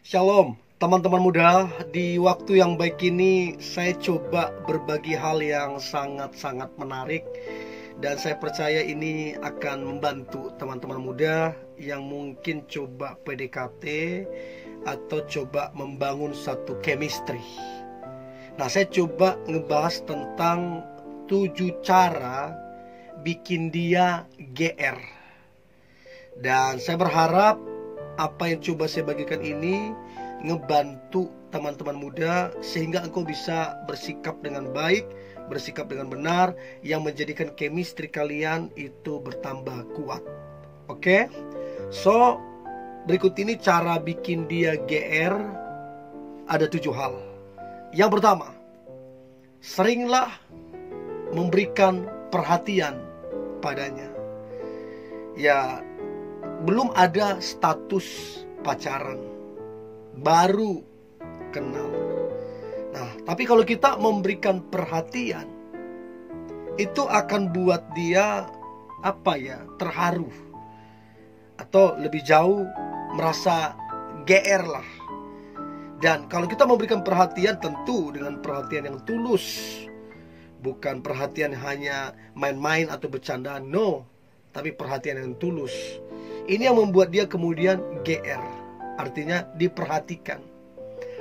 Shalom teman-teman muda. Di waktu yang baik ini saya coba berbagi hal yang sangat-sangat menarik, dan saya percaya ini akan membantu teman-teman muda yang mungkin coba PDKT atau coba membangun satu chemistry. Nah, saya coba ngebahas tentang 7 cara bikin dia GR. Dan saya berharap apa yang coba saya bagikan ini ngebantu teman-teman muda sehingga engkau bisa bersikap dengan baik, bersikap dengan benar, yang menjadikan chemistry kalian itu bertambah kuat. Oke? So, berikut ini cara bikin dia GR. Ada 7 hal. Yang pertama, seringlah memberikan perhatian padanya. Ya, belum ada status pacaran, baru kenal. Nah, tapi kalau kita memberikan perhatian, itu akan buat dia terharu, atau lebih jauh merasa GR lah. Dan kalau kita memberikan perhatian, tentu dengan perhatian yang tulus, bukan perhatian hanya main-main atau bercandaan, no, tapi perhatian yang tulus. Ini yang membuat dia kemudian GR, artinya diperhatikan.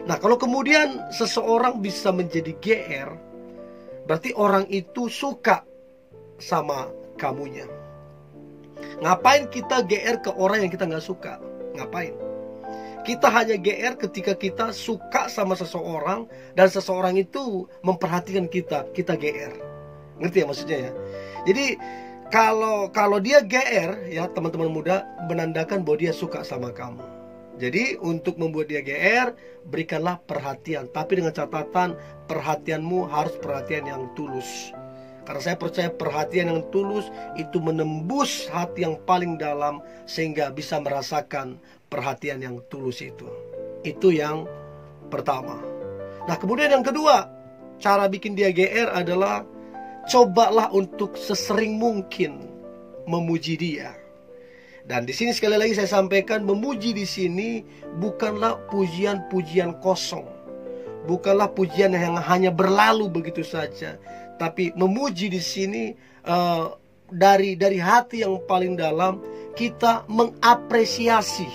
Nah, kalau kemudian seseorang bisa menjadi GR, berarti orang itu suka sama kamunya. Ngapain kita GR ke orang yang kita nggak suka? Ngapain? Kita hanya GR ketika kita suka sama seseorang dan seseorang itu memperhatikan kita, kita GR. Ngerti ya maksudnya ya? Jadi kalau dia GR, ya teman-teman muda, menandakan bahwa dia suka sama kamu. Jadi untuk membuat dia GR, berikanlah perhatian, tapi dengan catatan perhatianmu harus perhatian yang tulus. Karena saya percaya perhatian yang tulus itu menembus hati yang paling dalam, sehingga bisa merasakan perhatian yang tulus itu. Itu yang pertama. Nah, kemudian yang kedua, cara bikin dia GR adalah cobalah untuk sesering mungkin memuji dia. Dan di sini sekali lagi saya sampaikan, memuji di sini bukanlah pujian-pujian kosong, bukanlah pujian yang hanya berlalu begitu saja, tapi memuji di sini dari hati yang paling dalam. Kita mengapresiasi,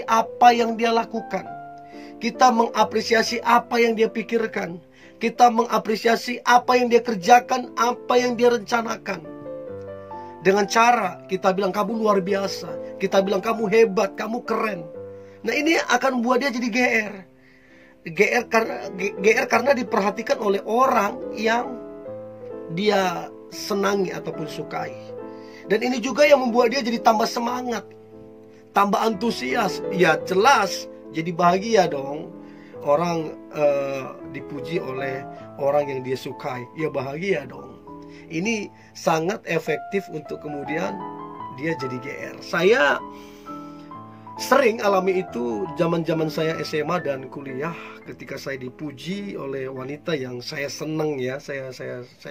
apa yang dia lakukan, kita mengapresiasi apa yang dia pikirkan, kita mengapresiasi apa yang dia kerjakan, apa yang dia rencanakan. Dengan cara kita bilang kamu luar biasa, kita bilang kamu hebat, kamu keren. Nah, ini akan membuat dia jadi GR. GR karena diperhatikan oleh orang yang dia senangi ataupun sukai. Dan ini juga yang membuat dia jadi tambah semangat, tambah antusias. Ya jelas jadi bahagia dong. Orang dipuji oleh orang yang dia sukai, ya bahagia dong. Ini sangat efektif untuk kemudian dia jadi GR. Saya sering alami itu zaman-zaman saya SMA dan kuliah, ketika saya dipuji oleh wanita yang saya seneng ya, saya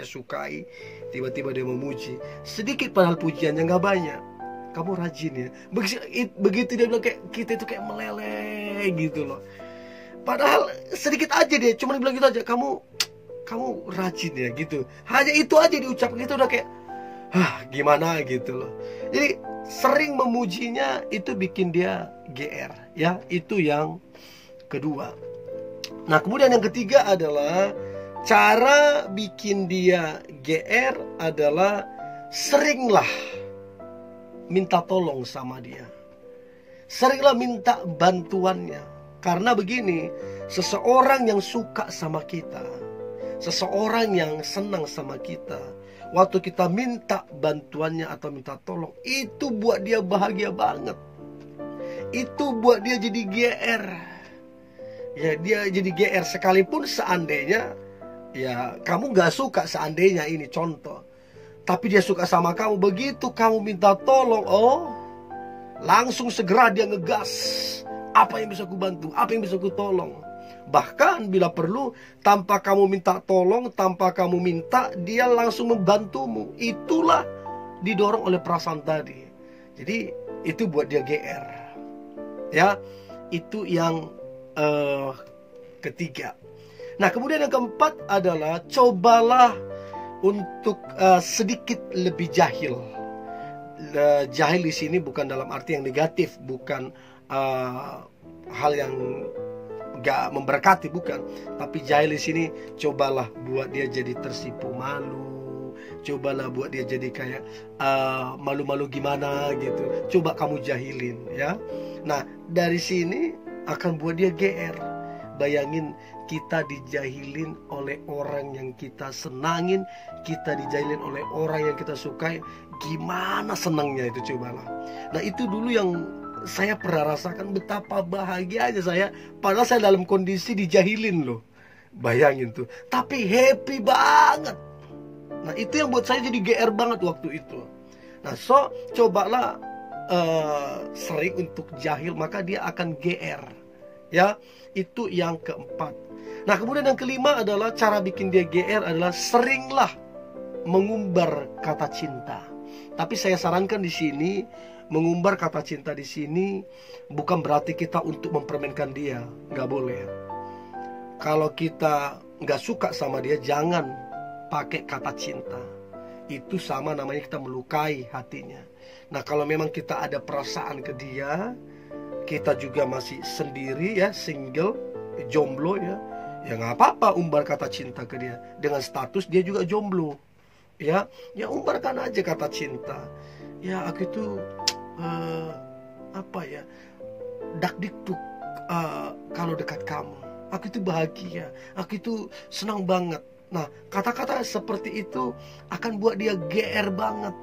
sukai, tiba-tiba dia memuji. Sedikit padahal pujiannya nggak banyak. Kamu rajin ya. Begitu dia bilang kayak kita itu kayak meleleh gitu loh. Padahal sedikit aja dia, cuma bilang gitu aja, kamu rajin ya gitu. Hanya itu aja diucapkan, itu udah kayak gimana gitu loh. Jadi sering memujinya itu bikin dia GR ya. Itu yang kedua. Nah, kemudian yang ketiga adalah cara bikin dia GR adalah seringlah minta tolong sama dia. Seringlah minta bantuannya. Karena begini, seseorang yang suka sama kita, seseorang yang senang sama kita, waktu kita minta bantuannya atau minta tolong, itu buat dia bahagia banget. Itu buat dia jadi GR. Ya, dia jadi GR sekalipun seandainya ya kamu gak suka, seandainya ini contoh, tapi dia suka sama kamu. Begitu kamu minta tolong, langsung segera dia ngegas. Apa yang bisa ku bantu? Apa yang bisa ku tolong? Bahkan bila perlu, tanpa kamu minta tolong, tanpa kamu minta, dia langsung membantumu. Itulah didorong oleh perasaan tadi. Jadi itu buat dia GR. Ya, itu yang ketiga. Nah, kemudian yang keempat adalah cobalah untuk sedikit lebih jahil. Jahil di sini bukan dalam arti yang negatif, bukan hal yang gak memberkati, bukan. Tapi jahil di sini cobalah buat dia jadi tersipu malu, cobalah buat dia jadi kayak malu-malu gimana gitu. Coba kamu jahilin, ya. Nah, dari sini akan buat dia GR. Bayangin kita dijahilin oleh orang yang kita senangin, kita dijahilin oleh orang yang kita sukai, gimana senangnya itu, cobalah. Nah, itu dulu yang saya pernah rasakan, betapa bahagianya saya. Padahal saya dalam kondisi dijahilin loh. Bayangin tuh. Tapi happy banget. Nah, itu yang buat saya jadi GR banget waktu itu. Nah, so cobalah sering untuk jahil, maka dia akan GR. Ya, itu yang keempat. Nah, kemudian yang kelima adalah cara bikin dia GR adalah seringlah mengumbar kata cinta. Tapi saya sarankan di sini, mengumbar kata cinta di sini bukan berarti kita untuk mempermainkan dia, nggak boleh. Kalau kita nggak suka sama dia, jangan pakai kata cinta. Itu sama namanya kita melukai hatinya. Nah, kalau memang kita ada perasaan ke dia, kita juga masih sendiri ya, single, jomblo ya, ya nggak apa-apa umbar kata cinta ke dia. Dengan status dia juga jomblo, ya umbarkan aja kata cinta. Ya, aku itu apa ya, dakdikduk kalau dekat kamu. Aku itu bahagia, aku itu senang banget. Nah, kata-kata seperti itu akan buat dia GR banget,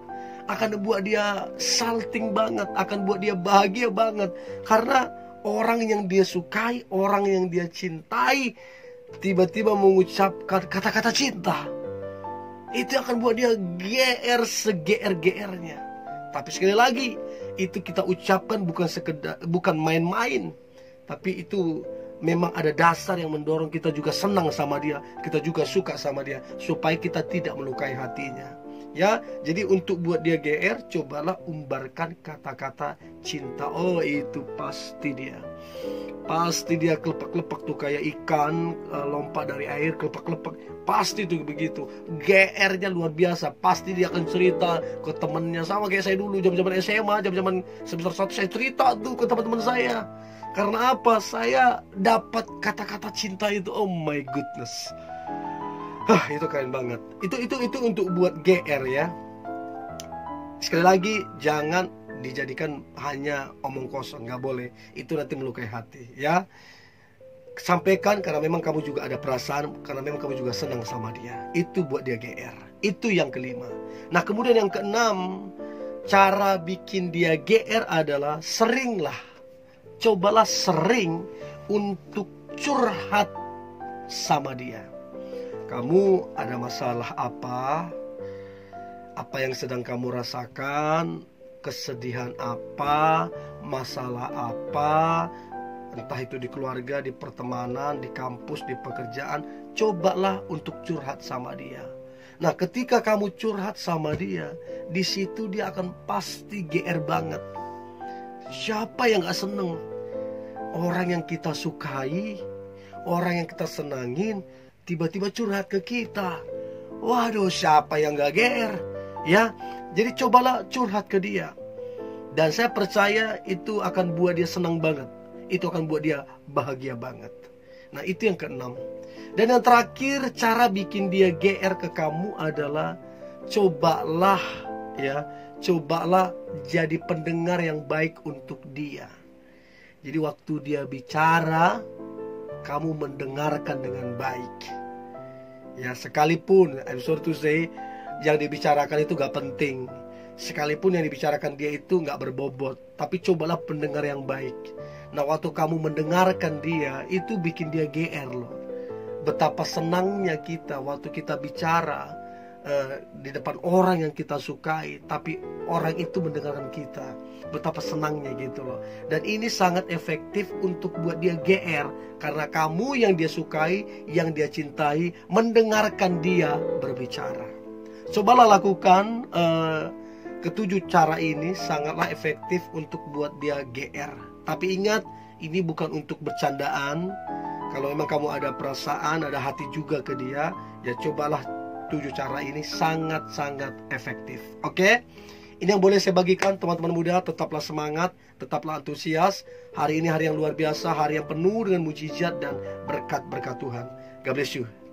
akan buat dia salting banget, akan buat dia bahagia banget. Karena orang yang dia sukai, orang yang dia cintai, tiba-tiba mengucapkan kata-kata cinta, itu akan buat dia GR se-GR-GR-nya. Tapi sekali lagi, itu kita ucapkan bukan sekedar, bukan main-main, tapi itu memang ada dasar yang mendorong kita juga senang sama dia, kita juga suka sama dia, supaya kita tidak melukai hatinya. Ya, jadi untuk buat dia GR, cobalah umbarkan kata-kata cinta. Oh, itu pasti dia. Pasti dia kelepak-kelepak tuh kayak ikan lompat dari air, kelepak-kelepak. Pasti tuh begitu. GR-nya luar biasa. Pasti dia akan cerita ke temennya. Sama kayak saya dulu, zaman-zaman SMA, zaman-zaman semester 1, saya cerita tuh ke teman-teman saya. Karena apa? Saya dapat kata-kata cinta itu. Oh my goodness. Itu keren banget. Itu untuk buat GR ya. Sekali lagi, jangan dijadikan hanya omong kosong, nggak boleh. Itu nanti melukai hati ya. Sampaikan karena memang kamu juga ada perasaan, karena memang kamu juga senang sama dia. Itu buat dia GR. Itu yang kelima. Nah, kemudian yang keenam, cara bikin dia GR adalah seringlah, cobalah sering untuk curhat sama dia. Kamu ada masalah apa yang sedang kamu rasakan, kesedihan apa, masalah apa, entah itu di keluarga, di pertemanan, di kampus, di pekerjaan, cobalah untuk curhat sama dia. Nah, ketika kamu curhat sama dia, di situ dia akan pasti GR banget. Siapa yang gak seneng? Orang yang kita sukai, orang yang kita senangin, tiba-tiba curhat ke kita. Waduh, siapa yang gak GR? Ya, jadi cobalah curhat ke dia. Dan saya percaya itu akan buat dia senang banget. Itu akan buat dia bahagia banget. Nah, itu yang keenam. Dan yang terakhir, cara bikin dia GR ke kamu adalah cobalah jadi pendengar yang baik untuk dia. Jadi waktu dia bicara, kamu mendengarkan dengan baik. Ya, sekalipun I'm sorry to say, yang dibicarakan itu gak penting, sekalipun yang dibicarakan dia itu gak berbobot, tapi cobalah pendengar yang baik. Nah, waktu kamu mendengarkan dia, itu bikin dia GR loh. Betapa senangnya kita waktu kita bicara di depan orang yang kita sukai, tapi orang itu mendengarkan kita. Betapa senangnya gitu loh. Dan ini sangat efektif untuk buat dia GR, karena kamu yang dia sukai, yang dia cintai, mendengarkan dia berbicara. Cobalah lakukan ketujuh cara ini sangatlah efektif untuk buat dia GR. Tapi ingat, ini bukan untuk bercandaan. Kalau memang kamu ada perasaan, ada hati juga ke dia, ya cobalah 7 cara ini, sangat-sangat efektif. Oke? Ini yang boleh saya bagikan teman-teman muda. Tetaplah semangat, tetaplah antusias. Hari ini hari yang luar biasa, hari yang penuh dengan mujizat dan berkat-berkat Tuhan. God bless you.